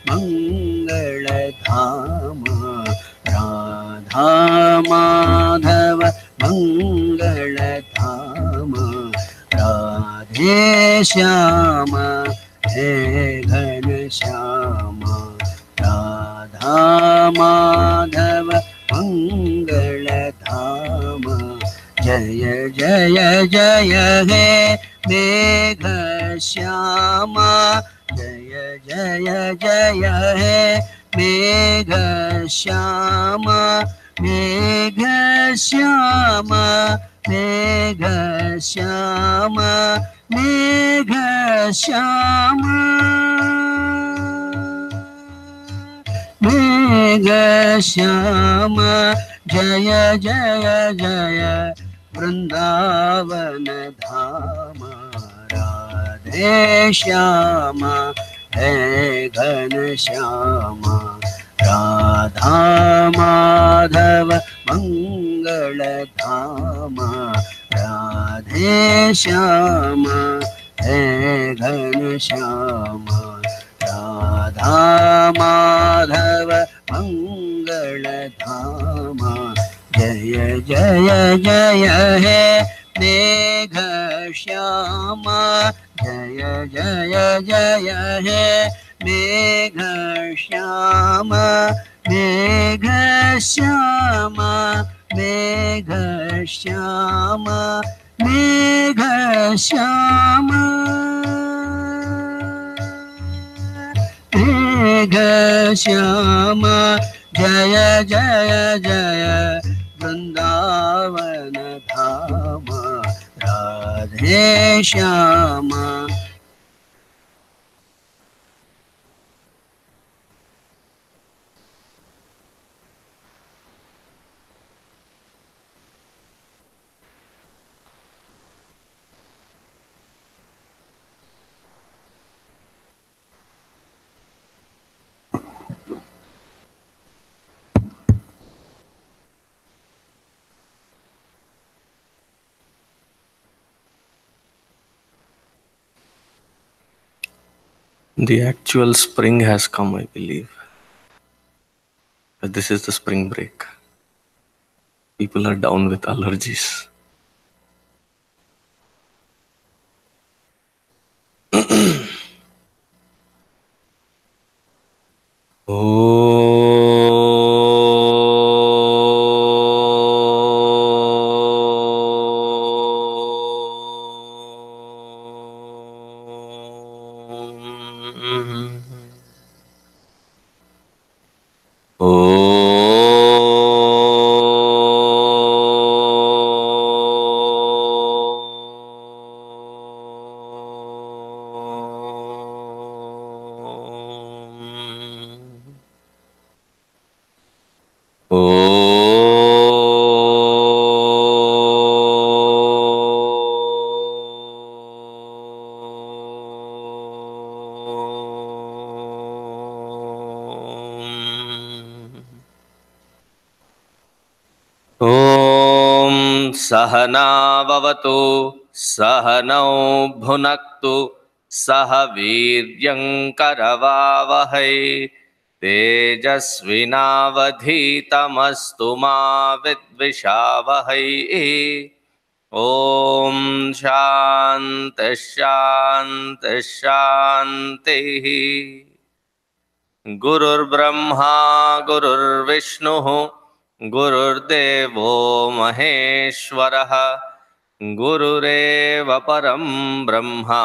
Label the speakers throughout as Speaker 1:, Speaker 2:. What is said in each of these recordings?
Speaker 1: मंगलधाम राधा माधव मंगलधाम राधे श्याम हे घनश्याम राधा माधव मंगलधाम जय जय जय हे मेघ श्याम जय जय जय हे मेघ श्याम मेघ श्याम मेघ श्याम मेघ श्याम मेघ श्याम जय जय जय वृंदावन धाम राधे श्याम हे घनश्याम राधा माधव मंगलधाम राधे श्याम हे घनश्याम राधा माधव मंगलधाम जय जय जय हे मेघ श्याम जय जय जय हे मेघ श्याम मेघ श्याम मेघ श्याम मेघ श्याम मेघ श्याम जय जय जय वृंदावन धाम Radhe Shyam
Speaker 2: The actual spring has come, I believe. But this is the spring break. People are down with allergies. सहना भवतु सहनौ भुनक्तु सह वीर्यङ्करवावहै तेजस्विनावधीतमस्तु मा विद्विषावहै। ॐ शान्ति शान्ति शान्तिः। गुरुर्ब्रह्मा गुरुर्विष्णुः गुरुर्देवो महेश्वरः गुरुरेव परं ब्रह्मा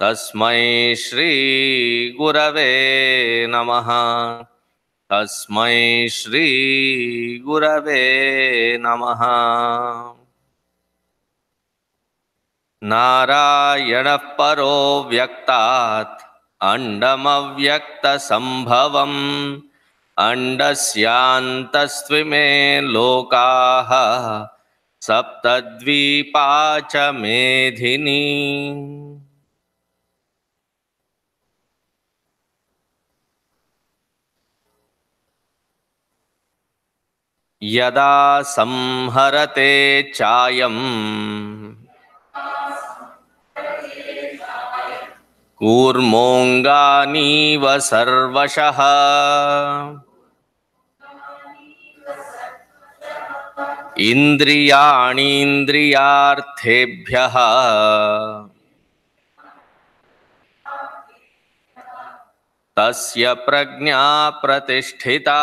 Speaker 2: तस्मै श्री गुरवे नमः। तस्मै श्री गुरवे नमः। नारायणः परो व्यक्तात् अण्डमव्यक्तसम्भवम् अण्डस्यान्तस्त्विमे लोकाः सप्तद्वीपा च मेधिनी। यदा संहरते चायम् कूर्मोऽङ्गानीव सर्वशः इन्द्रियाणीन्द्रियार्थेभ्यः तस्य प्रज्ञा प्रतिष्ठिता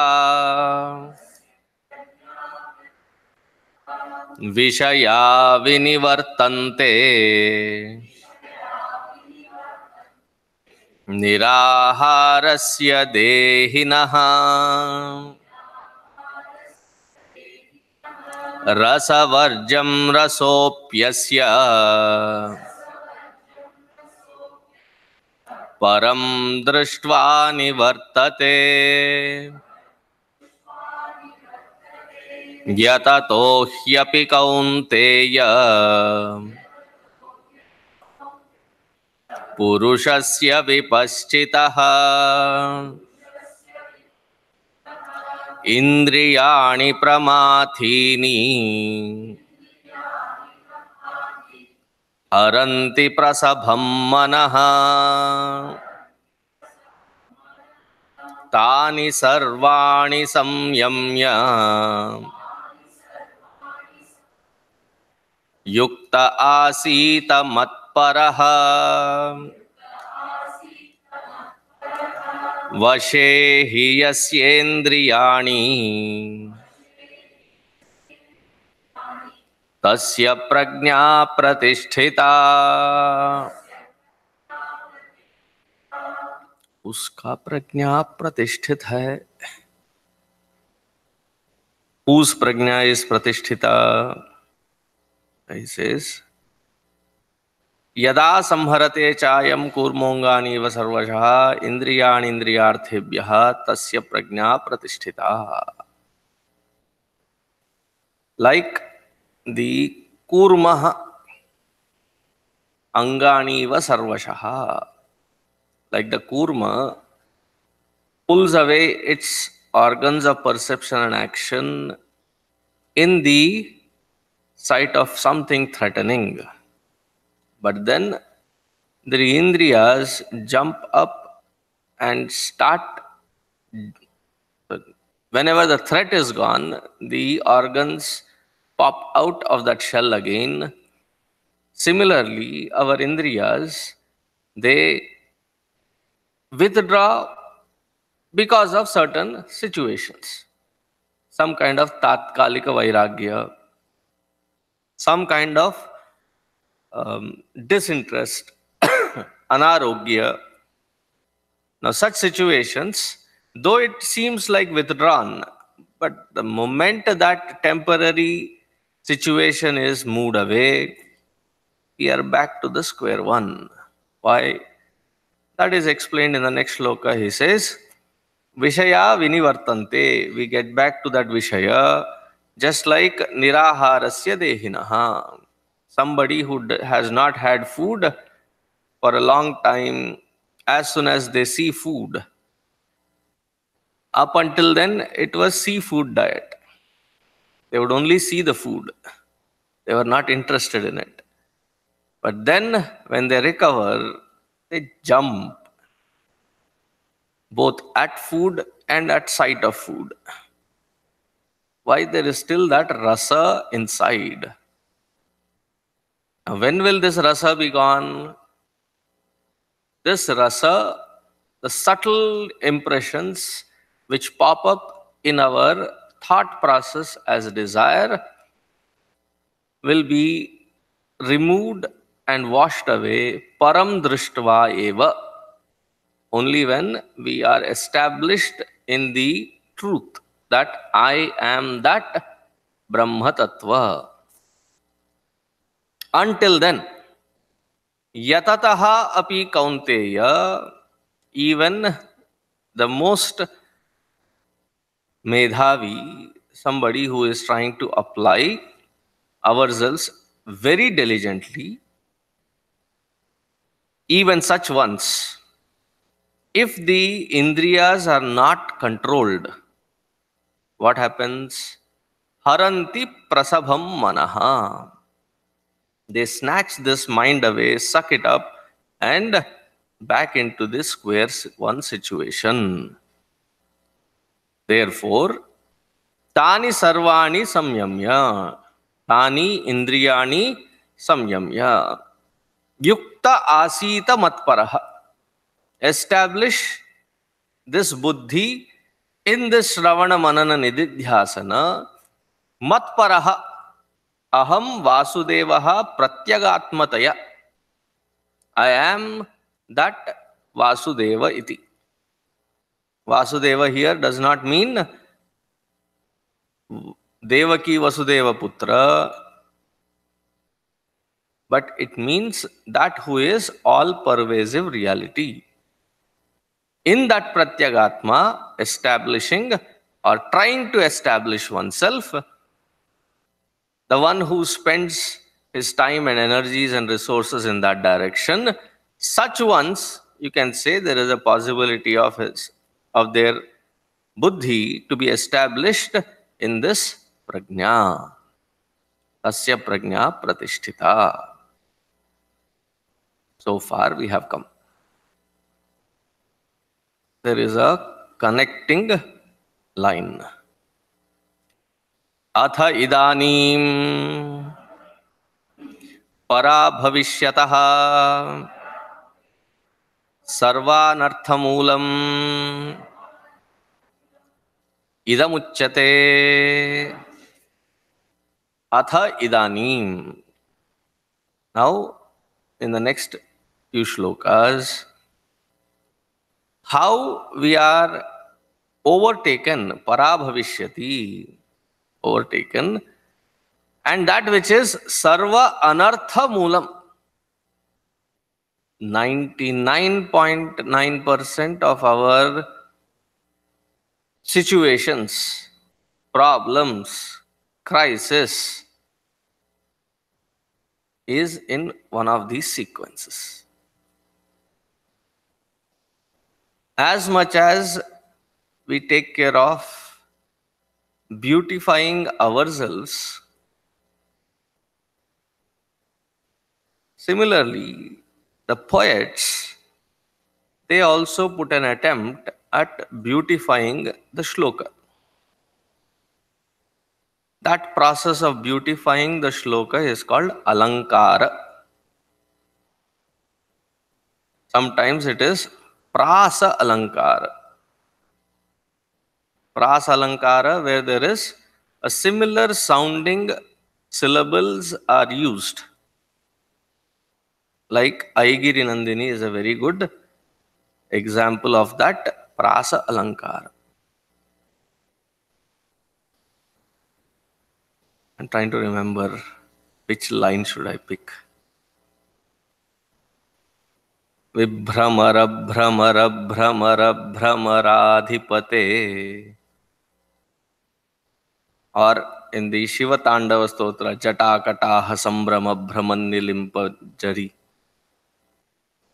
Speaker 2: विषया विनिवर्तन्ते निराहारस्य देहिनः रसवर्जं रसोऽप्यस्य परं दृष्ट्वा निवर्तते यततो ह्यपि कौन्तेय पुरुषस्य विपश्चितः इन्द्रियाणि प्रमाथीनि हरन्ति प्रसभं मनः तानि सर्वाणि संयम्य युक्त आसीत मत्परः वशे हि यस्येन्द्रियाणि तस्य प्रज्ञा प्रतिष्ठिता। उसका प्रज्ञा प्रतिष्ठित है। Whose prajna is pratishthita? He says, यदा संहरते चायं कूर्मोऽङ्गानीव सर्वशः इन्द्रियाणि इन्द्रियार्थेभ्यः तस्य प्रज्ञा प्रतिष्ठिता. Like the कूर्मः अंगानीव सर्वशः, like the kurma pulls away its organs of perception and action in the sight of something threatening. But then the indriyas jump up and start, whenever the threat is gone, the organs pop out of that shell again. Similarly, our indriyas, they withdraw because of certain situations. Some kind of tatkalika vairagya, some kind of disinterest, anarogya. Now such situations, though it seems like withdrawn, but the moment that temporary situation is moved away, we are back to the square one. Why? That is explained in the next shloka. He says, Vishaya vinivartante. We get back to that Vishaya, just like niraharasya dehinaha. Somebody who has not had food for a long time, as soon as they see food, up until then it was seafood diet. They would only see the food. They were not interested in it. But then when they recover, they jump both at food and at sight of food. Why? There is still that rasa inside. Now, when will this rasa be gone? This rasa, the subtle impressions which pop up in our thought process as desire, will be removed and washed away param drishtva eva, only when we are established in the truth that I am that Brahma Tattva. Until then, yatataha api kaunteya, even the most medhavi, somebody who is trying to apply ourselves very diligently, even such ones, if the indriyas are not controlled, what happens? Haranti prasabham manaha. They snatch this mind away, suck it up, and back into this square one situation. Therefore, Tani sarvani samyamya. Tani indriyani samyamya. Yukta asita matparaha. Establish this buddhi in this Shravana Manana Nididhyasana. Matparaha. Aham Vasudevaha Pratyagatmataya. I am that Vasudeva iti. Vasudeva here does not mean Devaki Vasudeva Putra, but it means that who is all pervasive reality. In that Pratyagatma, establishing or trying to establish oneself, the one who spends his time and energies and resources in that direction, such ones, you can say there is a possibility of their buddhi to be established in this prajna. Tasya prajna pratisthita. So far we have come. There is a connecting line. Atha idanim para bhavishyatah sarvanarthamulam idamuchyate. Atha idanim. Now, in the next few shlokas, how we are overtaken, parabhavishyati, overtaken, and that which is sarva anartha moolam. 99.9% of our situations, problems, crisis is in one of these sequences. As much as we take care of beautifying ourselves, similarly, the poets, they also put an attempt at beautifying the shloka. That process of beautifying the shloka is called alankara. Sometimes it is prasa alankara. Prasa alankara, where there is a similar sounding syllables are used. Like Aigiri Nandini is a very good example of that prasa alankara. I'm trying to remember which line should I pick. Vibhramara bhramara bhramara bhramaradhipate. Or in the Shiva Tandava Stotra, Jata Kataha Sambrama Brahmannilimpa Jari.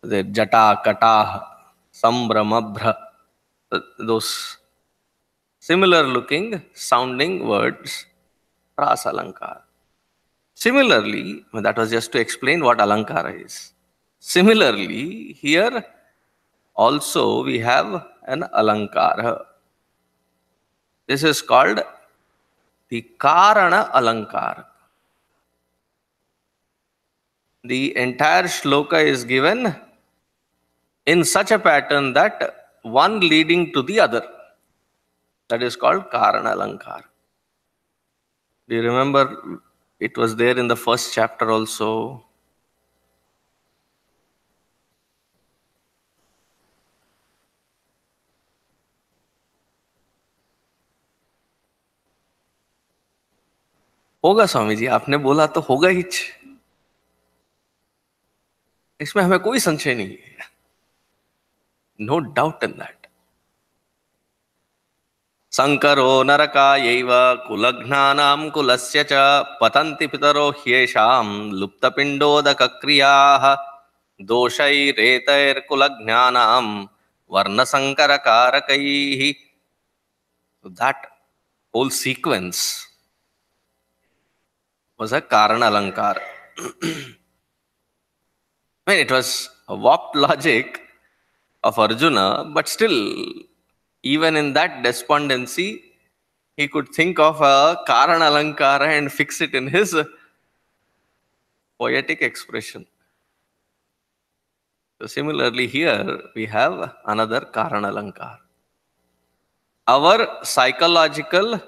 Speaker 2: The Jata Kataha Sambrama Bhra. Those similar looking, sounding words, Prasa Alankara. Similarly, that was just to explain what Alankara is. Similarly, here also we have an Alankara. This is called the Karana Alankara. The entire shloka is given in such a pattern that one leading to the other. That is called Karana Alankara. Do you remember it was there in the first chapter also? होगा स्वामी जी, आपने बोला तो होगा ही, इसमें हमें कोई संशय नहीं है. No doubt in that. Sankaro narakayaiva kulagnanam kulasya cha patanti pitaro hyesham luptapindodakakriyaha doshairetayir kulagnanam varnasankarakarakaihi. So that whole sequence was a Karana Alankara. I mean, it was a warped logic, of Arjuna, but still, even in that despondency, he could think of a Karana Alankara and fix it in his poetic expression. So similarly, here we have another Karana Alankara. Our psychological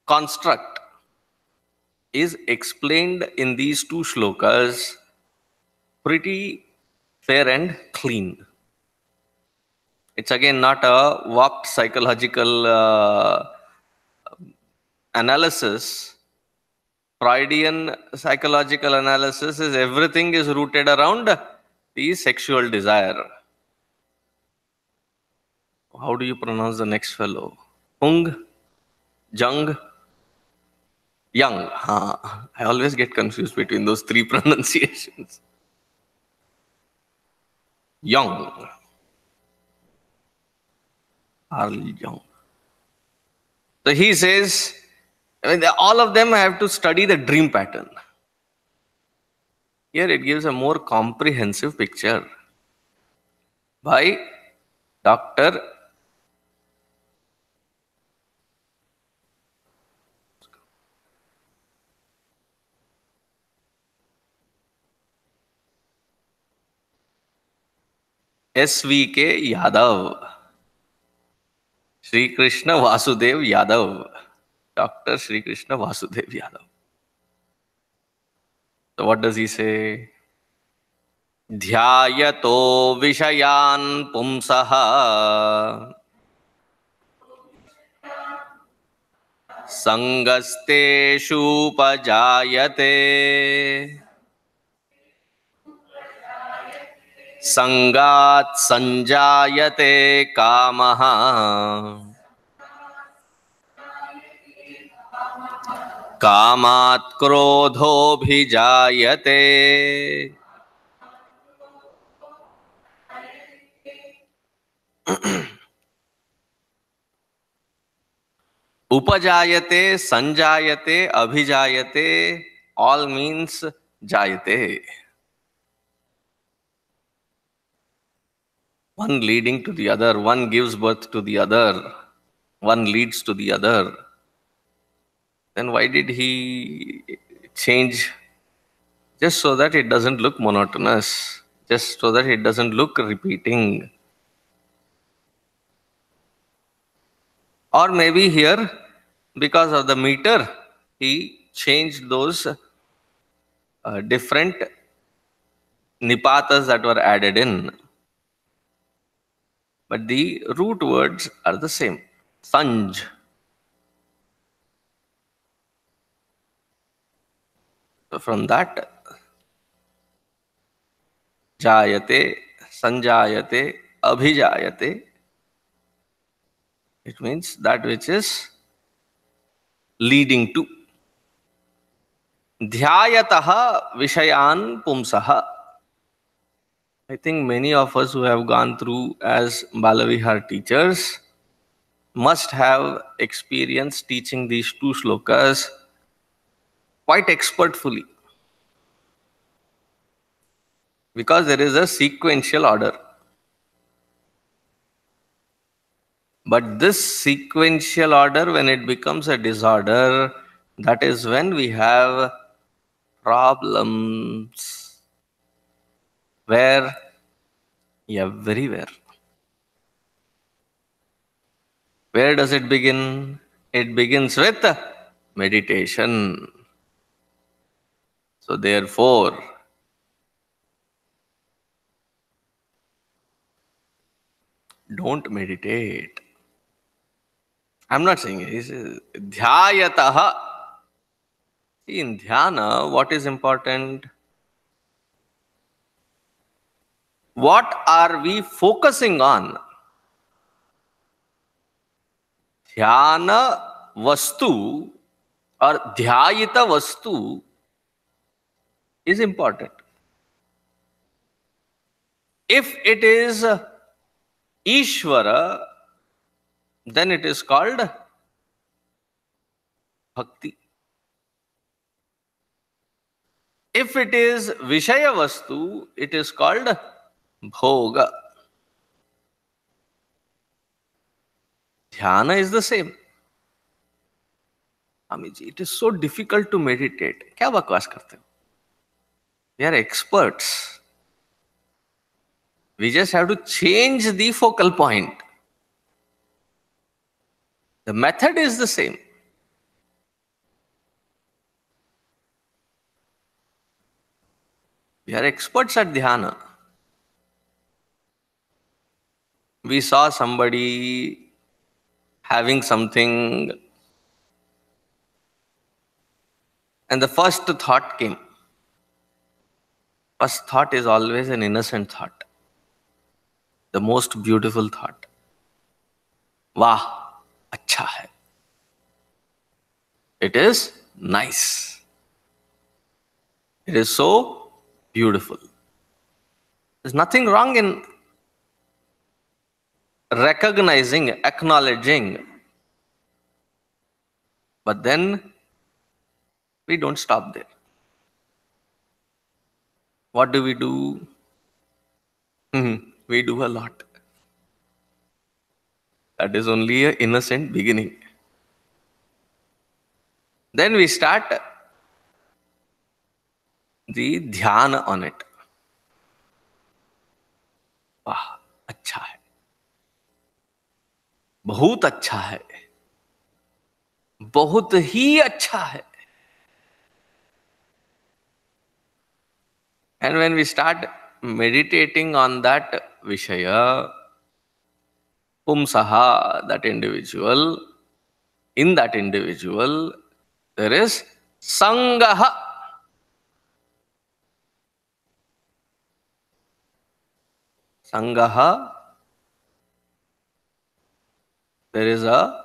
Speaker 2: construct is explained in these two shlokas pretty fair and clean. It's again not a warped psychological analysis. Freudian psychological analysis is everything is rooted around the sexual desire. How do you pronounce the next fellow? Hung, Jung, Young. I always get confused between those three pronunciations. Young. Carl Jung. So he says, all of them have to study the dream pattern. Here it gives a more comprehensive picture by Dr. S.V.K. Yadav. Sri Krishna Vasudev Yadav. Dr. Sri Krishna Vasudev Yadav. So what does he say? Dhyayato Vishayan Pumsaha Sangasteshu Pajayate Sangat Sanjayate Kamaha Kamat Krodho Bhijayate. Upajayate, Sanjayate, Abhijayate all means Jayate. One leading to the other, one gives birth to the other, one leads to the other. Then why did he change? Just so that it doesn't look monotonous, just so that it doesn't look repeating. Or maybe here, because of the meter, he changed those different nipatas that were added in. But the root words are the same. Sanj. So from that, Jayate, Sanjayate, Abhijayate, it means that which is leading to. Dhyayataha Vishayan Pumsaha. I think many of us who have gone through as Balavihar teachers must have experienced teaching these two shlokas quite expertfully. Because there is a sequential order. But this sequential order, when it becomes a disorder, that is when we have problems. Where? Everywhere. Where does it begin? It begins with meditation. So therefore, don't meditate. I'm not saying it. It's dhyayataha. See, in dhyana, what is important? What are we focusing on? Dhyana vastu or dhyayita vastu is important. If it is Ishvara, then it is called bhakti. If it is Vishaya Vastu, it is called Bhoga. Dhyana is the same. Amiji, it is so difficult to meditate. क्या बकवास करते हो? We are experts. We just have to change the focal point. The method is the same. We are experts at dhyana. We saw somebody having something, and the first thought came. First thought is always an innocent thought, the most beautiful thought. Wah, अच्छा है. It is nice. It is so beautiful. There's nothing wrong in recognizing, acknowledging. But then we don't stop there. What do? We do a lot. That is only an innocent beginning. Then we start the dhyana on it. वाह, अच्छा है, बहुत अच्छा है, बहुत ही अच्छा है. And when we start meditating on that Vishaya, Pumsaha, that individual, in that individual, there is Sangaha. Sangaha, there is a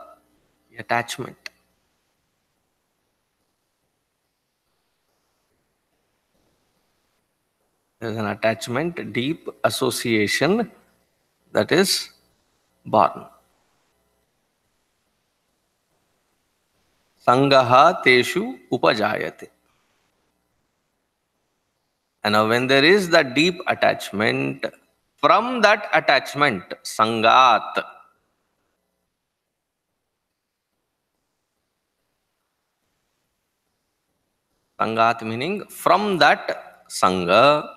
Speaker 2: attachment. There is an attachment, deep association that is born. Sangaha teshu upajayate. And now when there is that deep attachment, from that attachment, sangat, sangat meaning from that sanga,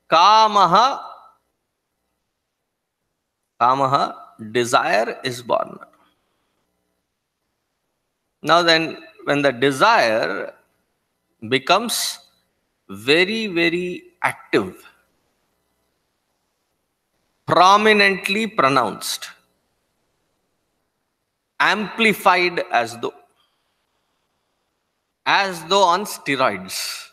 Speaker 2: kamaha, kamaha, desire is born. Now then, when the desire becomes very, very active, prominently pronounced, amplified as though on steroids.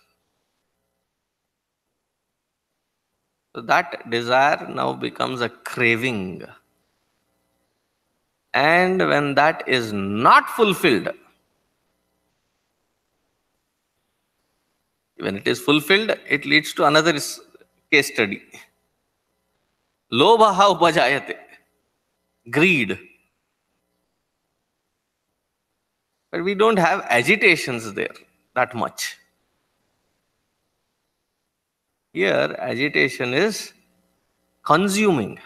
Speaker 2: So that desire now becomes a craving. And when that is not fulfilled, when it is fulfilled, it leads to another case study. Lobha upajayate, greed. But we don't have agitations there that much. Here, agitation is consuming.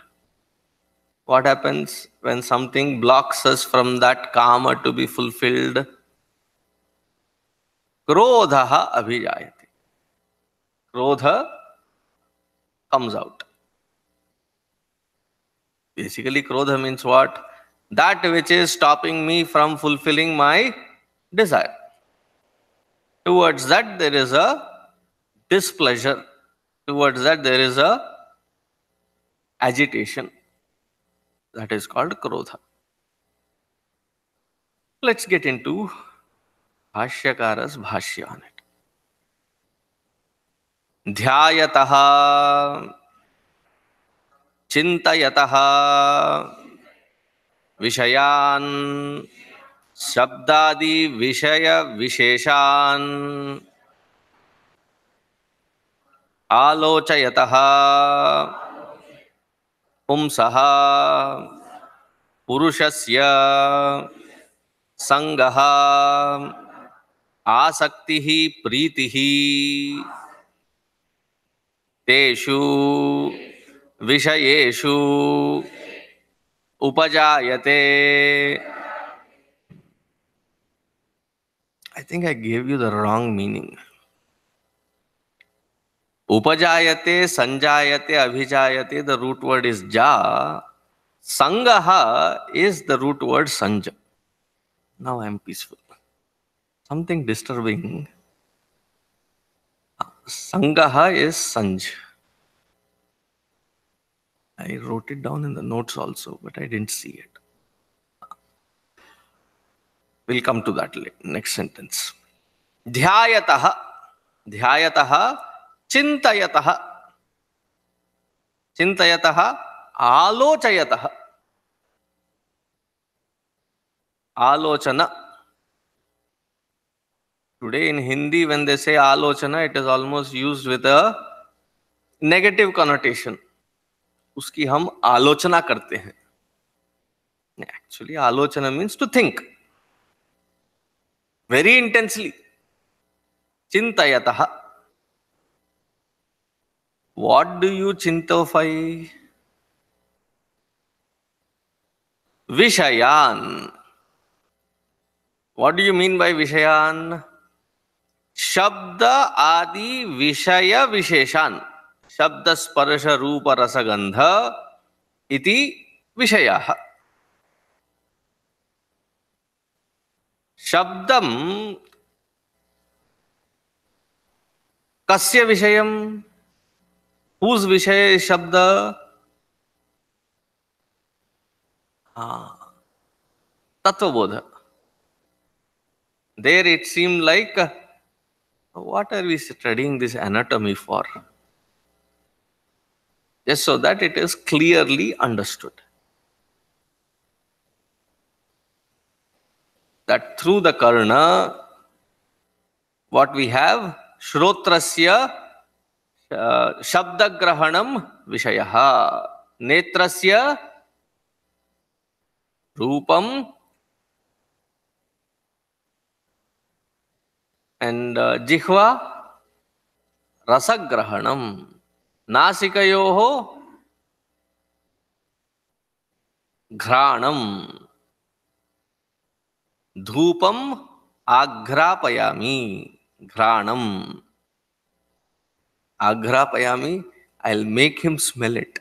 Speaker 2: What happens when something blocks us from that kama to be fulfilled? Krodha abhijayate. Krodha comes out. Basically, krodha means what? That which is stopping me from fulfilling my desire. Towards that there is a displeasure. Towards that there is a agitation. That is called krodha. Let's get into Bhashyakara's bhashya on it. Dhyayataha, chintayataha, vishayan, shabdadi vishaya visheshan, alochayataha, pumsaha, purushasya, sangaha, आसक्तिः प्रीतिः तेषु विषयेषु उपजायते. I think I gave you the wrong meaning. Upajayate, sanjayate, abhijayate, the root word is ja. Sangaha is the root word sanja. Now I am peaceful. Something disturbing. Sangaha is sanj. I wrote it down in the notes also, but I didn't see it. We'll come to that next sentence. Dhyayataha. Dhyayataha. Chintayataha. Chintayataha. Alochayataha. Alochana. Today in Hindi, when they say alochana, it is almost used with a negative connotation. उसकी हम आलोचना करते हैं. Actually, alochana means to think very intensely. Chintayataha. What do you chintify? Vishayan. What do you mean by Vishayan? Shabda adi Vishaya Visheshan. Shabda Sparsha Rupa Rasagandha iti Vishayaha. Shabdam Kasya Vishayam. Whose Vishaya is Shabda? Tattvabodha. There it seemed like, what are we studying this anatomy for? Just so that it is clearly understood. That through the karna, what we have, shrotrasya shabdagrahanam vishayaha, netrasya rupam, and jihva rasagrahanam, nasikayoho घ्राणम, धूपम आघ्रापयामी, घ्राणम, आघ्रापयामी, I'll make him smell it.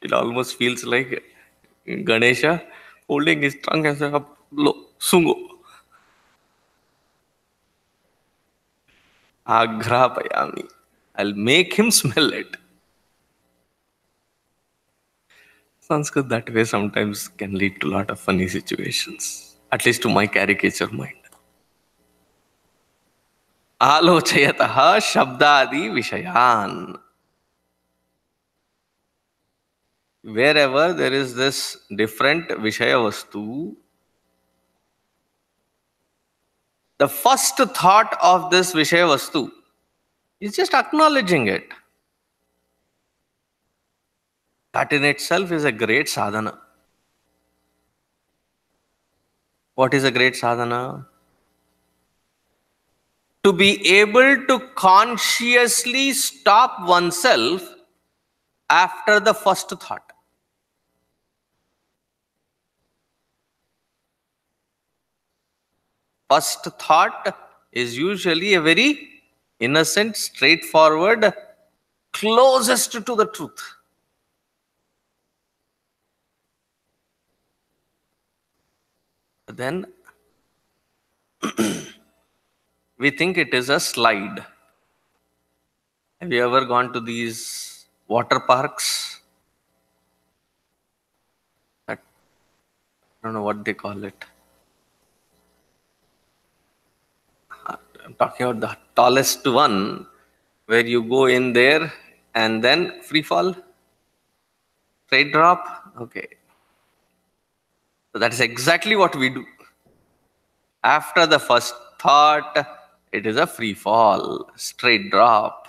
Speaker 2: It almost feels like Ganesha holding his tongue and saying, "Lo, sungo." Aghrapayami. I'll make him smell it. Sanskrit that way sometimes can lead to a lot of funny situations, at least to my caricature mind. Alochayataha shabdadi vishayan. Wherever there is this different Vishaya Vastu, the first thought of this Vishaya Vastu is just acknowledging it. That in itself is a great sadhana. What is a great sadhana? To be able to consciously stop oneself after the first thought. First thought is usually a very innocent, straightforward, closest to the truth. But then we think it is a slide. Have you ever gone to these water parks? I don't know what they call it. I'm talking about the tallest one, where you go in there and then free fall, straight drop. Okay. So that is exactly what we do. After the first thought, it is a free fall, straight drop.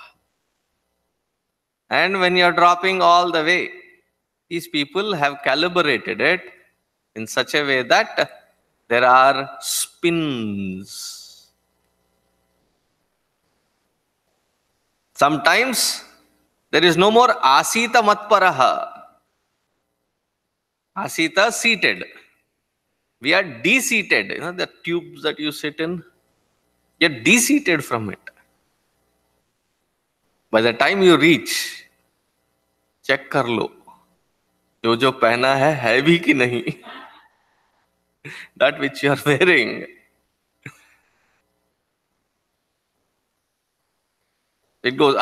Speaker 2: And when you're dropping all the way, these people have calibrated it. in such a way that there are spins. Sometimes there is no more asita matparaha. Asita, seated. We are de-seated. You know the tubes that you sit in? You're de-seated from it. By the time you reach, check कर लो जो पहना है भी कि नहीं. That which you are wearing. It goes,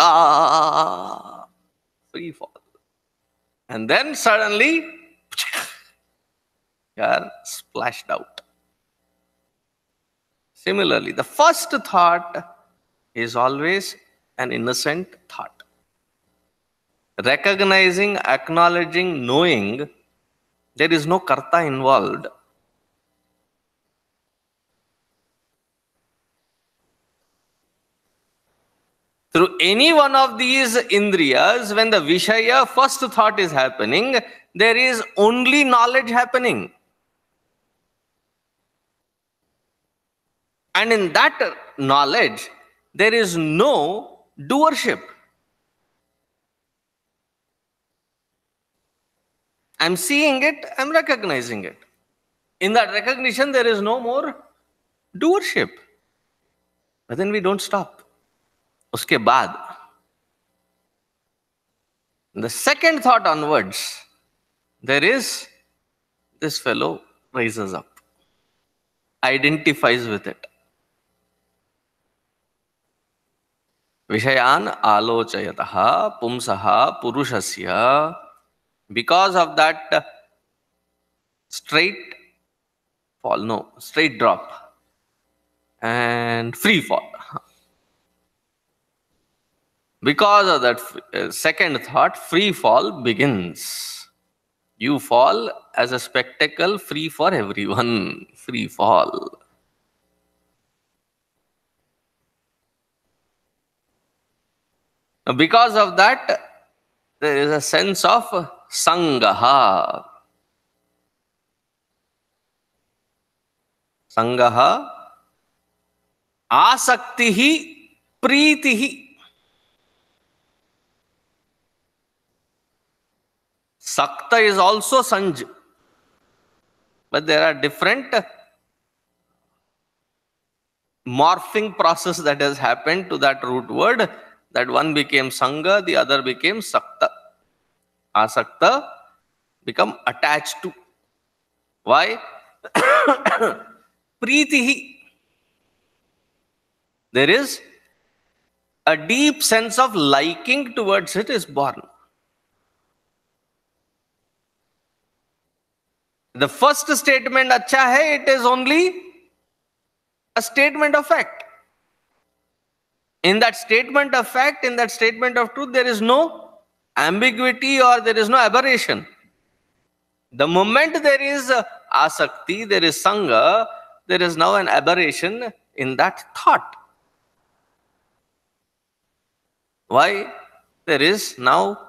Speaker 2: free fall. And then suddenly, you are splashed out. Similarly, the first thought is always an innocent thought. Recognizing, acknowledging, knowing, there is no karta involved. Through any one of these indriyas, when the Vishaya first thought is happening, there is only knowledge happening. And in that knowledge, there is no doership. I'm seeing it, I'm recognizing it. In that recognition, there is no more doership. But then we don't stop. Uske baad, the second thought onwards, there is this fellow rises up, identifies with it. Vishayan alochayataha pumsaha purushasya. Because of that straight drop and free fall. Because of that second thought, free fall begins. You fall as a spectacle, free for everyone. Free fall. Because of that, there is a sense of sangaha. Sangaha, asaktihi, pritihi. Sakta is also sanj. But there are different morphing process that has happened to that root word, that one became sanga, the other became sakta. Asakta become attached to. Why? Pritihi. There is a deep sense of liking towards it is born. The first statement, acha hai, it is only a statement of fact. In that statement of fact, in that statement of truth, there is no ambiguity or there is no aberration. The moment there is asakti, there is sanga, there is now an aberration in that thought. Why? There is now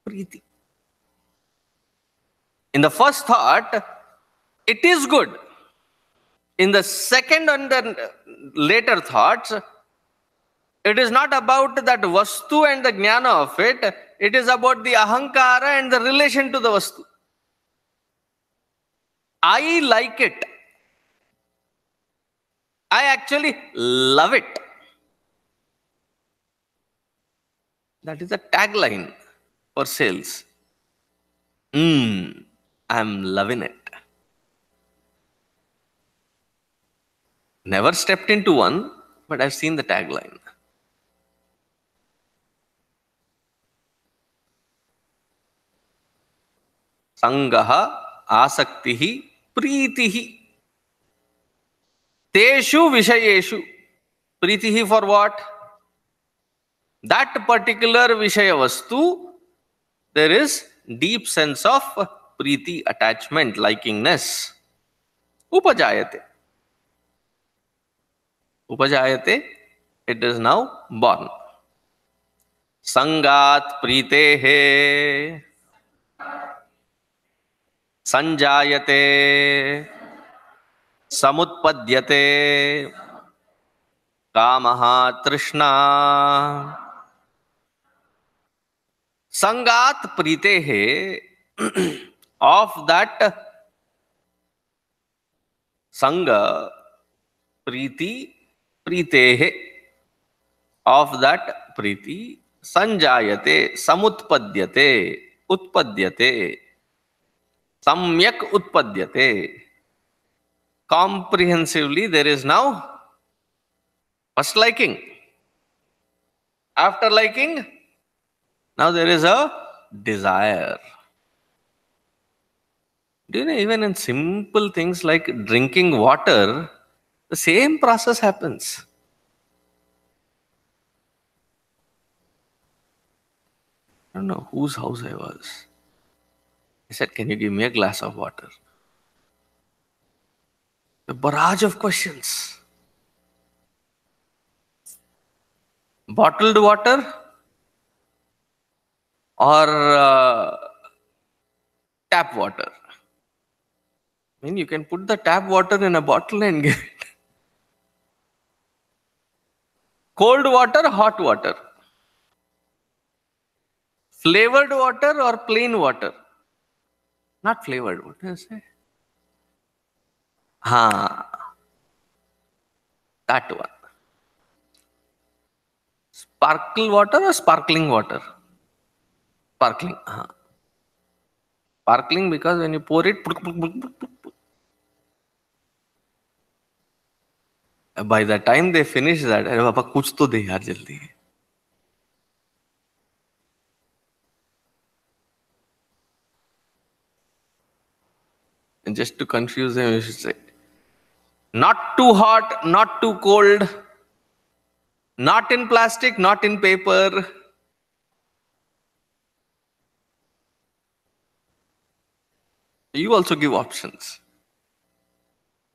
Speaker 2: priti. In the first thought, it is good. In the second and the later thoughts, it is not about that vastu and the jnana of it. It is about the ahankara and the relation to the vastu. I like it. I actually love it. That is a tagline for sales. I'm loving it. Never stepped into one, but I've seen the tagline. Sangaha, asaktihi, pritihi. Teshu vishayeshu. Pritihi for what? That particular vishaya vastu, there is deep sense of priti, attachment, likingness. Upajayate. Upajayate, it is now born. Sangat pritehe. संजायते, समुत्पद्यते, कामः, तृष्णा, संगात प्रीतेः, of that sanga, Preeti, प्रीतेः, of that प्रीति, संजायते, समुत्पद्यते, उत्पद्यते, सम्यक उत्पद्यते. Comprehensively, there is now first liking. After liking, now there is a desire. Do you know, even in simple things like drinking water, the same process happens. I don't know whose house I was. I said, "Can you give me a glass of water?" A barrage of questions. Bottled water or tap water? I mean, you can put the tap water in a bottle and give it. Cold water, hot water. Flavored water or plain water? Not flavored, what do you say? That one. Sparkle water or sparkling water? Sparkling. Sparkling because when you pour it, by the time they finish that, अरे पापा कुछ तो दे यार जल्दी. And just to confuse them, you should say, not too hot, not too cold, not in plastic, not in paper. You also give options.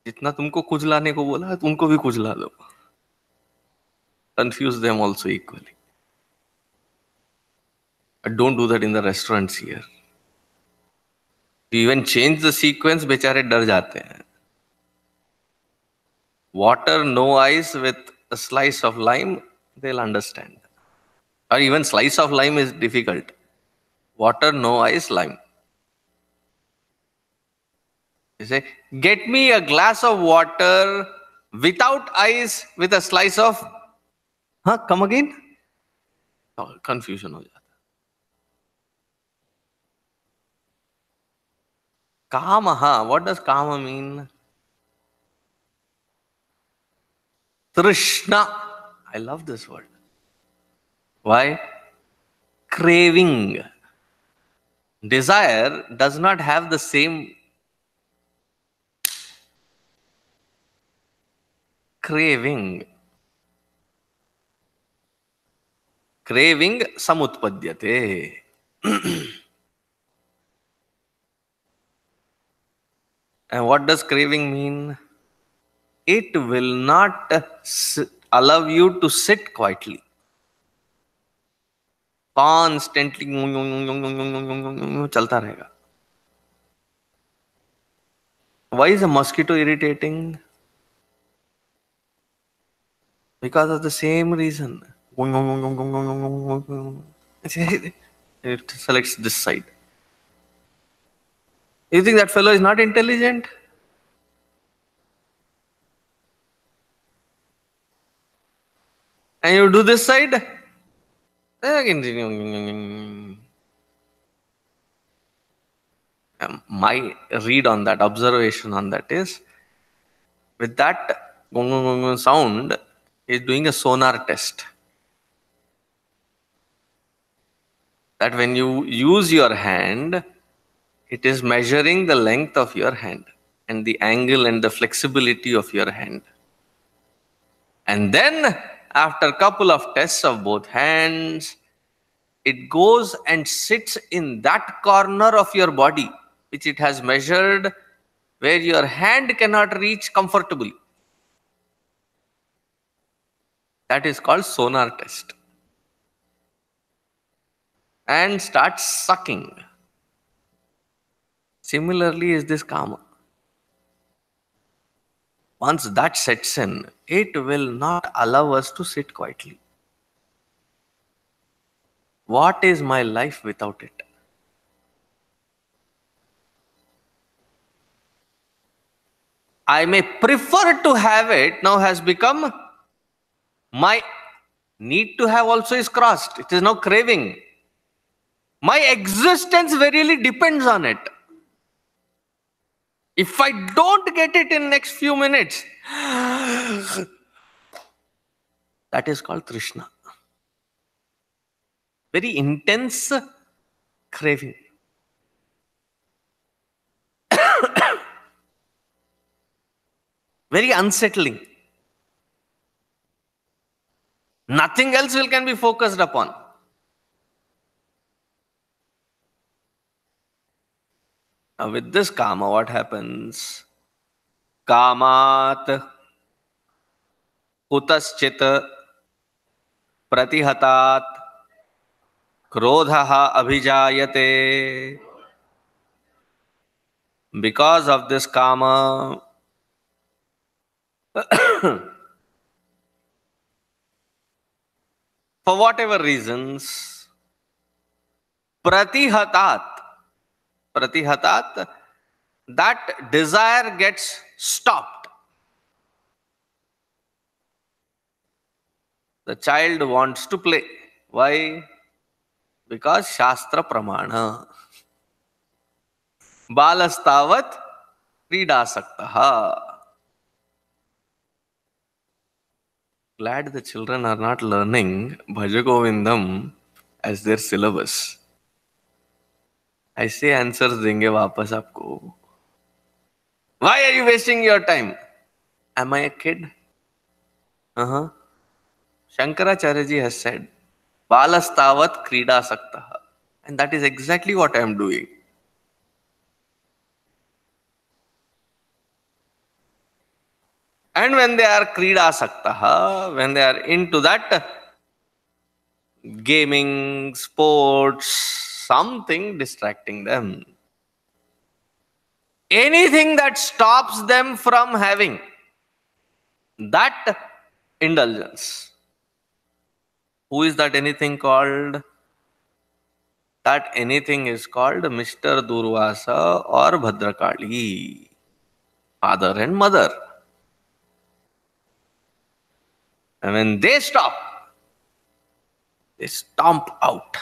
Speaker 2: जितना तुमको खुजलाने को बोला उनको भी खुजला दो. Confuse them also equally. But don't do that in the restaurants here. You even change the sequence, बेचारे डर जाते हैं. Water, no ice with a slice of lime, they'll understand. Or even slice of lime is difficult. Water, no ice, lime. You say, get me a glass of water without ice with a slice of... Come again? Oh, confusion हो जाता. Kama, what does kama mean? Trishna. I love this word. Why? Craving. Desire does not have the same craving. Craving samutpadyate. And what does craving mean? It will not allow you to sit quietly. Constantly chalta rahega. Why is a mosquito irritating? Because of the same reason. It selects this side. You think that fellow is not intelligent? And you do this side? My read on that, observation on that is, with that sound, is doing a sonar test. That when you use your hand, it is measuring the length of your hand and the angle and the flexibility of your hand. And then, after a couple of tests of both hands, it goes and sits in that corner of your body, which it has measured, where your hand cannot reach comfortably. That is called sonar test. And starts sucking. Similarly is this karma. Once that sets in, it will not allow us to sit quietly. What is my life without it? I may prefer to have it now has become my need to have also is crossed. It is now craving. My existence verily depends on it. If I don't get it in next few minutes, that is called Trishna. Very intense craving. Very unsettling. Nothing else can be focused upon. Now with this karma, what happens? Kamat kutaschit pratihatat krodhaha abhijayate. Because of this karma, for whatever reasons, pratihatat, that desire gets stopped. The child wants to play. Why? Because Shastra Pramana. Balastavat Kridasaktaha. Glad the children are not learning Bhajagovindam as their syllabus. ऐसे answers देंगे वापस आपको. Why are you wasting your time? Am I a kid? Shankaracharya ji has said, Balastavat krida saktaha. And that is exactly what I am doing. And when they are krida saktaha, when they are into that gaming, sports, something distracting them, anything that stops them from having that indulgence. Who is that anything called? That anything is called Mr. Durvasa or Bhadrakali, father and mother. And when they stop, they stomp out.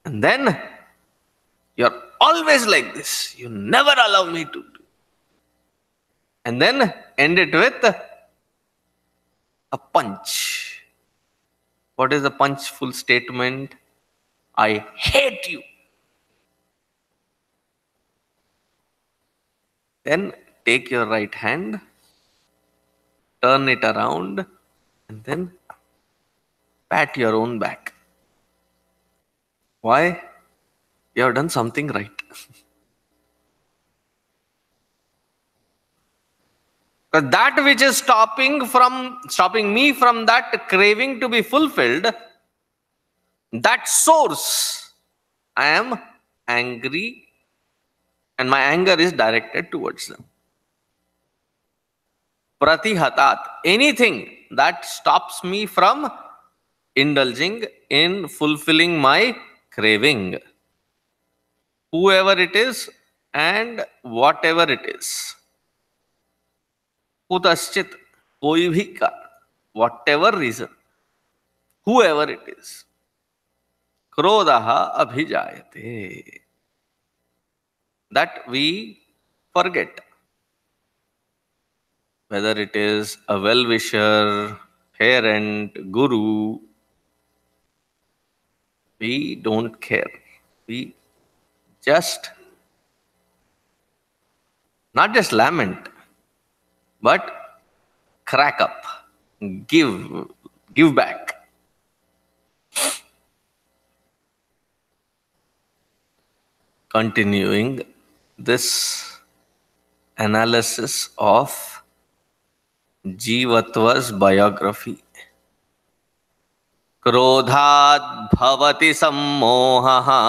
Speaker 2: And then you're always like this. You never allow me to do. And then end it with a punch. What is the punchful statement? I hate you. Then take your right hand, turn it around, and then pat your own back. Why? You have done something right. Because that which is stopping me from that craving to be fulfilled, that source, I am angry, and my anger is directed towards them. Pratihatat, anything that stops me from indulging in fulfilling my craving, whoever it is and whatever it is. Kutaschit, koi bhi ka, whatever reason, whoever it is. Krodaha abhijayate. That we forget. Whether it is a well-wisher, parent, guru, we don't care. We just, not just lament, but crack up, give back. Continuing this analysis of Jivatva's biography. Krodhat bhavati sammohaha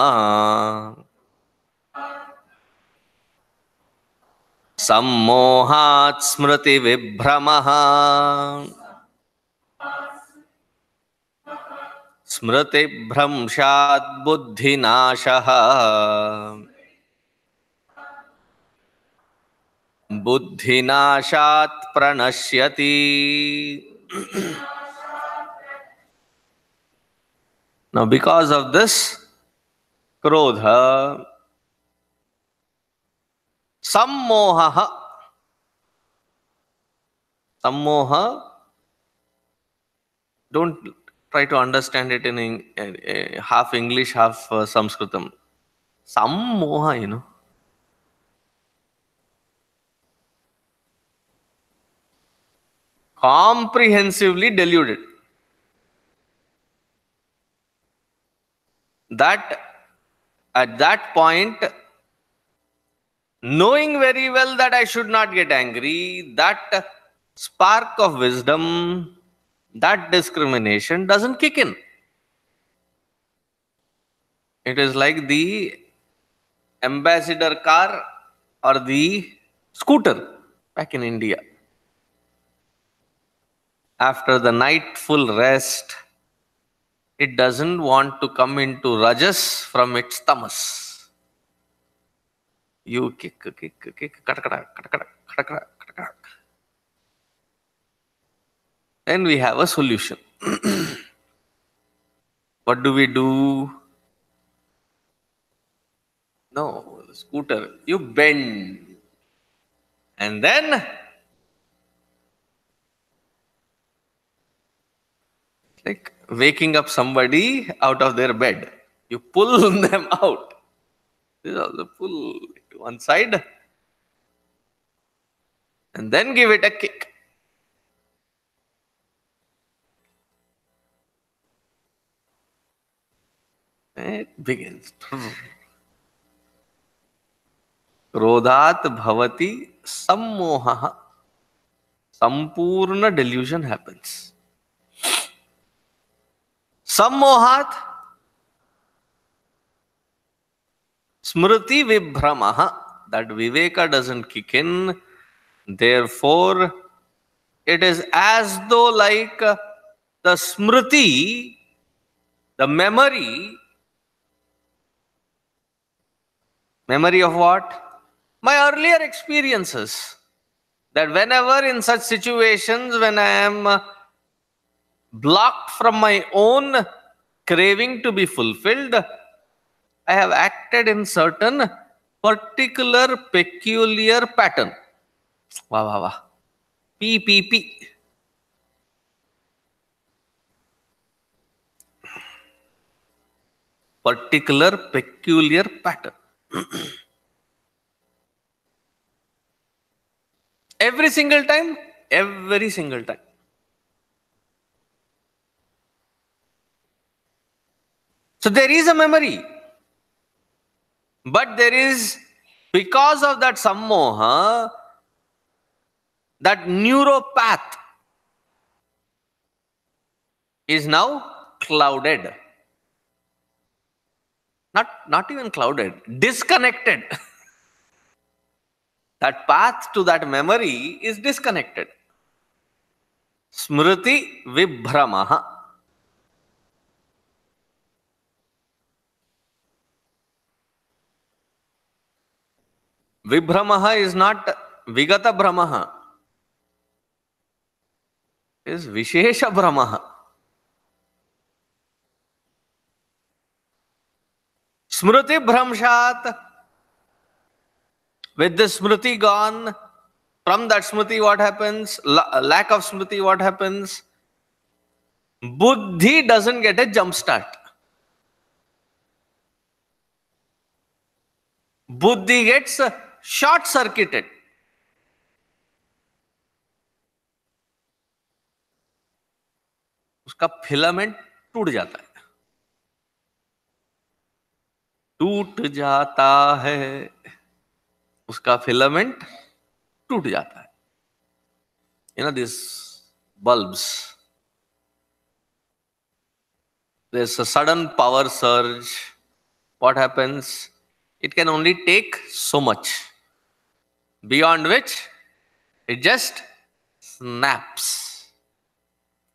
Speaker 2: सम्मोहात् स्मृति विभ्रमः स्मृति भ्रंशात् बुद्धिनाशः बुद्धिनाशात् प्रणश्यति. Now because of this krodha, sammoha, sammoha, don't try to understand it in half English, half Sanskritam. Sammoha, comprehensively deluded. That at that point, knowing very well that I should not get angry, that spark of wisdom, that discrimination doesn't kick in. It is like the ambassador car or the scooter back in India. After the nightful rest, it doesn't want to come into rajas from its tamas. You kick, then we have a solution. What do we do? No, the scooter, you bend. And then like waking up somebody out of their bed. You pull them out. This is also pull to one side and then give it a kick. It begins. Krodhat bhavati sammoha. Sampurna delusion happens. Sammohat smriti vibhramaha. That viveka doesn't kick in. Therefore, it is as though like the smriti, the memory of what? My earlier experiences. That whenever in such situations, when I am blocked from my own craving to be fulfilled, I have acted in certain particular peculiar pattern. Wow, wow, wow. P. Particular peculiar pattern. Every single time. So there is a memory. But there is, because of that sammoha, that neuropath is now clouded. Not even clouded, disconnected. That path to that memory is disconnected. Smriti vibhramaha. Vibhramaha is not vigata brahmaha. It is vishesha brahmaha. Smriti bhramshat. With the smriti gone, from that smriti what happens? Lack of smriti what happens? Buddhi doesn't get a jump start. Buddhi gets short circuited. उसका filament टूट जाता है. टूट जाता है. उसका filament टूट जाता है. You know these bulbs. There's a sudden power surge. What happens? It can only take so much. beyond which it just snaps.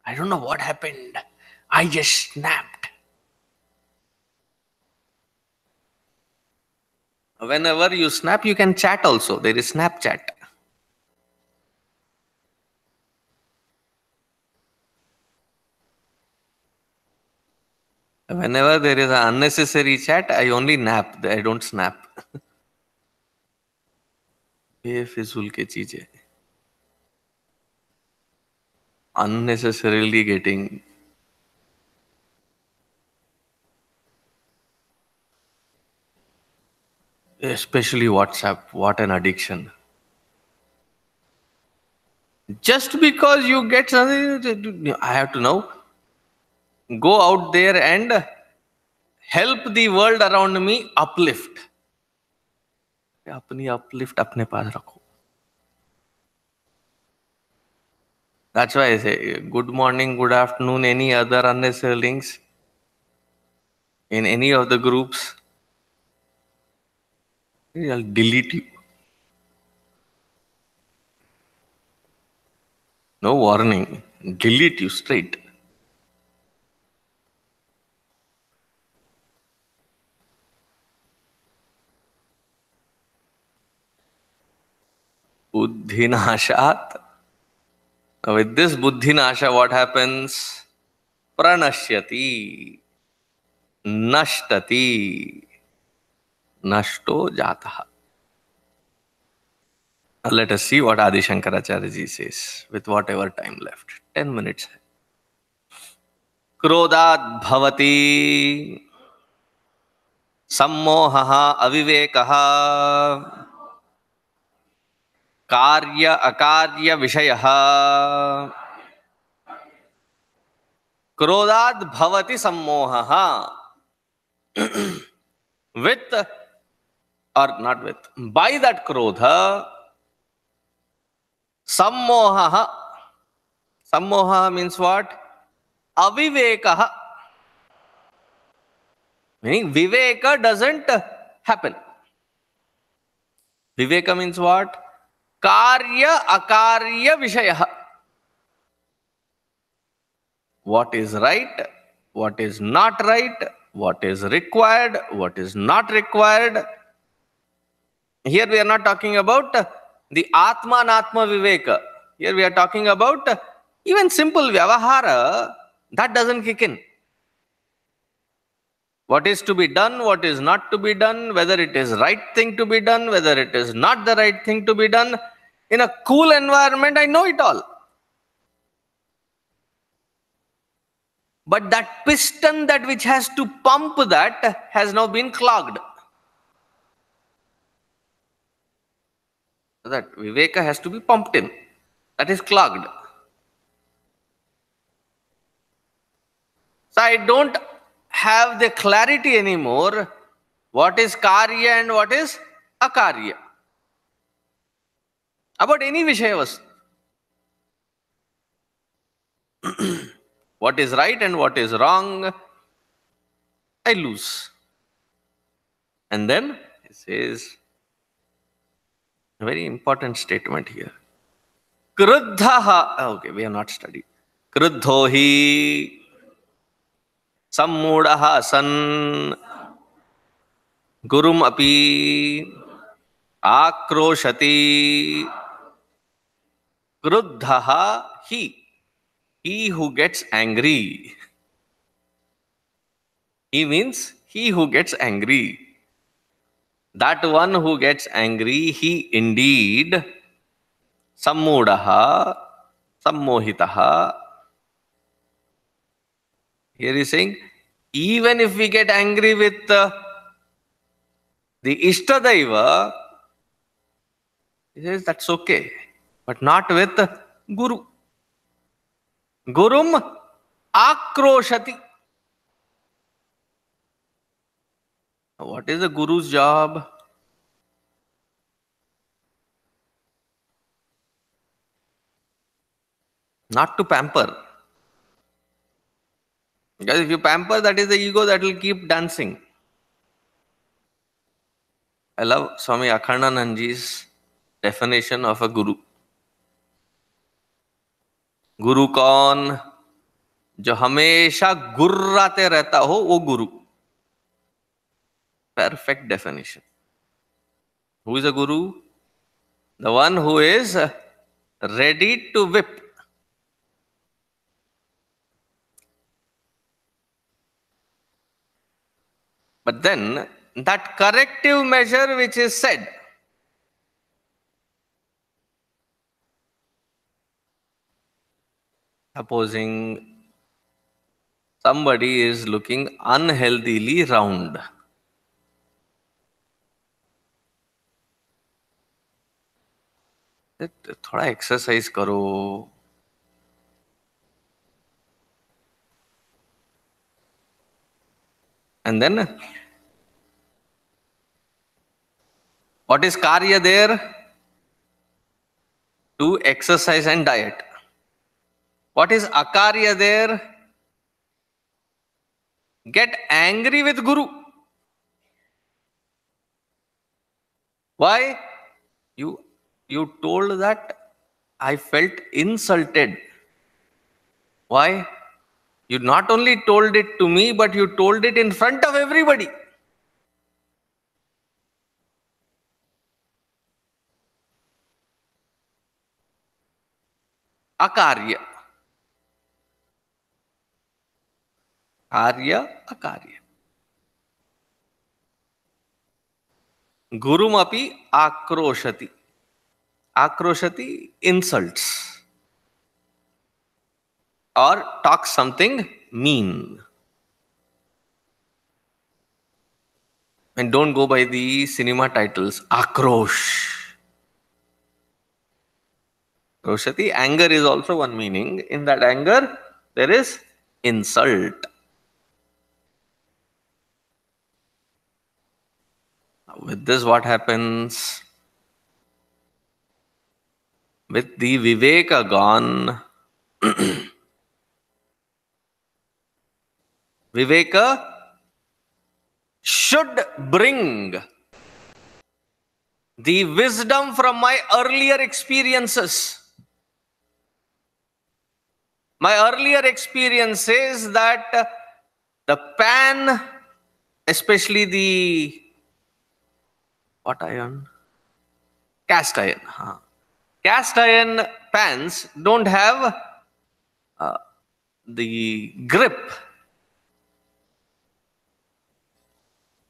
Speaker 2: I don't know what happened. I just snapped. Whenever you snap, you can chat also. There is Snapchat. Whenever there is an unnecessary chat, I only nap. I don't snap. बेफिजूल के चीजें, unnecessarily getting, especially WhatsApp, what an addiction. Just because you get something, I have to know, go out there and help the world around me uplift. अपनी uplift अपने पास रखो. That's why I say good morning, good afternoon, any other unnecessary links in any of the groups, I'll delete you. No warning, delete you straight. Buddhinashat. With this buddhinasha, what happens? Pranashyati, nashtati, nashto jataha. Let us see what Adi Shankaracharya ji says with whatever time left. 10 minutes. Krodad bhavati sammohaha avivekaha karya akarya vishayaha. Krodad bhavati sammohaha. With or not with, by that krodha, sammohaha. Sammoha means what? Avivekaha. Meaning viveka doesn't happen. Viveka means what? Karya akarya vishayaha. What is right, what is not right, what is required, what is not required. Here we are not talking about the Atma and Atma Viveka. Here we are talking about even simple Vyavahara, that doesn't kick in. What is to be done, what is not to be done, whether it is right thing to be done, whether it is not the right thing to be done. In a cool environment, I know it all. But that piston that which has to pump that has now been clogged. So that Viveka has to be pumped in. That is clogged. So I don't have the clarity anymore what is karya and what is akarya. About any vishaya vastu. What is right and what is wrong, I lose. And then it says a very important statement here. Kruddhaha. Okay, we have not studied. Kruddhohi sammudaha san gurum api akroshati. Kruddhaha he who gets angry. He means he who gets angry. That one who gets angry, he indeed sammudaha, sammohitaha. Here he is saying, even if we get angry with the Ishtadaiva, he says that's okay, but not with Guru. Gurum akroshati. What is the Guru's job? Not to pamper. Because if you pamper, that is the ego that will keep dancing. I love Swami Akhandanandji's definition of a guru. गुरु कौन? जो हमेशा गुर्राते रहता हो वो गुरु. Perfect definition. Who is a guru? The one who is ready to whip. But then that corrective measure which is said, supposing somebody is looking unhealthily round, थोड़ा exercise करो. And then what is karya there? To exercise and diet. What is akarya there? Get angry with guru. Why? You told that I felt insulted. Why? You not only told it to me, but you told it in front of everybody. Akarya. Karya, akarya. Gurumapi akroshati. Akroshati, insults. Or talks something mean. And don't go by the cinema titles. Akrosh. Akroshati, anger is also one meaning. In that anger, there is insult. With this, what happens? With the Viveka gone, Viveka should bring the wisdom from my earlier experiences. My earlier experience says that the pan, especially the what iron? Cast iron. Cast iron pans don't have the grip.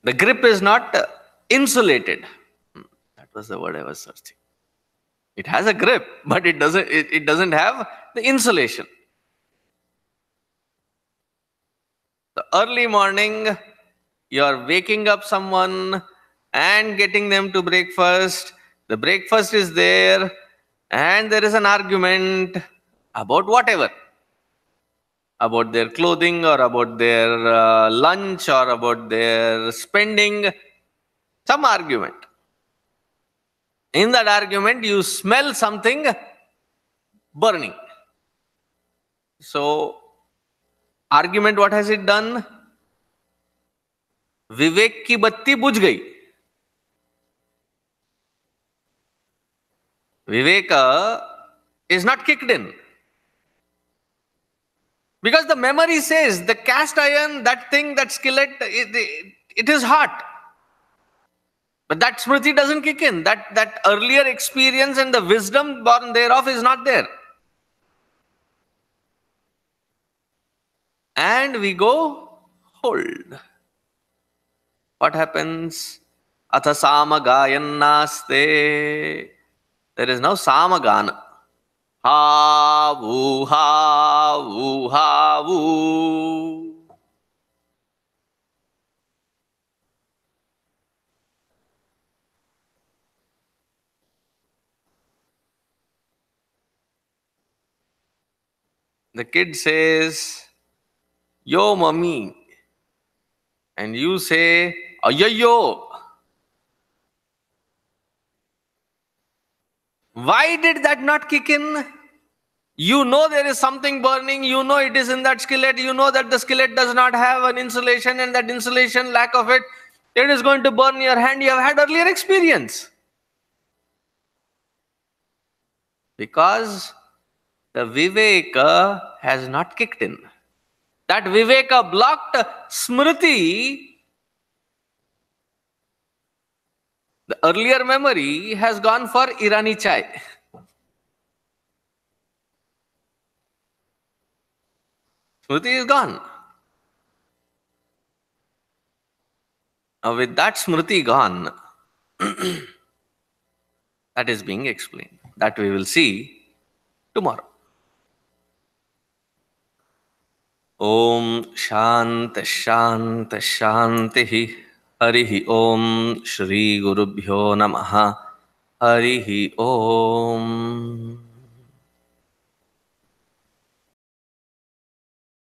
Speaker 2: The grip is not insulated. That was the word I was searching. It has a grip, but it doesn't have the insulation. The early morning, you are waking up someone and getting them to breakfast. The breakfast is there, and there is an argument about whatever. About their clothing, or about their lunch, or about their spending. Some argument. In that argument, you smell something burning. So, argument, what has it done? विवेक की बत्ती बुझ गई. Viveka is not kicked in. Because the memory says the cast iron, that thing, that skillet, it is hot. But that smriti doesn't kick in. That earlier experience and the wisdom born thereof is not there. And we go hold. What happens? Atha samagayan naste. There is now samagana. Ha woo, ha woo, ha woo. The kid says, yo mummy. And you say, ayoyo. Why did that not kick in? You know there is something burning, you know it is in that skillet, you know that the skillet does not have an insulation, and that insulation, lack of it, it is going to burn your hand. You have had earlier experience. Because the Viveka has not kicked in. That Viveka blocked Smriti. The earlier memory has gone for Irani chai. Smriti is gone. Now, with that Smriti gone, that is being explained. That we will see tomorrow. Om Shant Shant Shanti Harihi Om Shri Gurubhyo Namaha Harihi Om.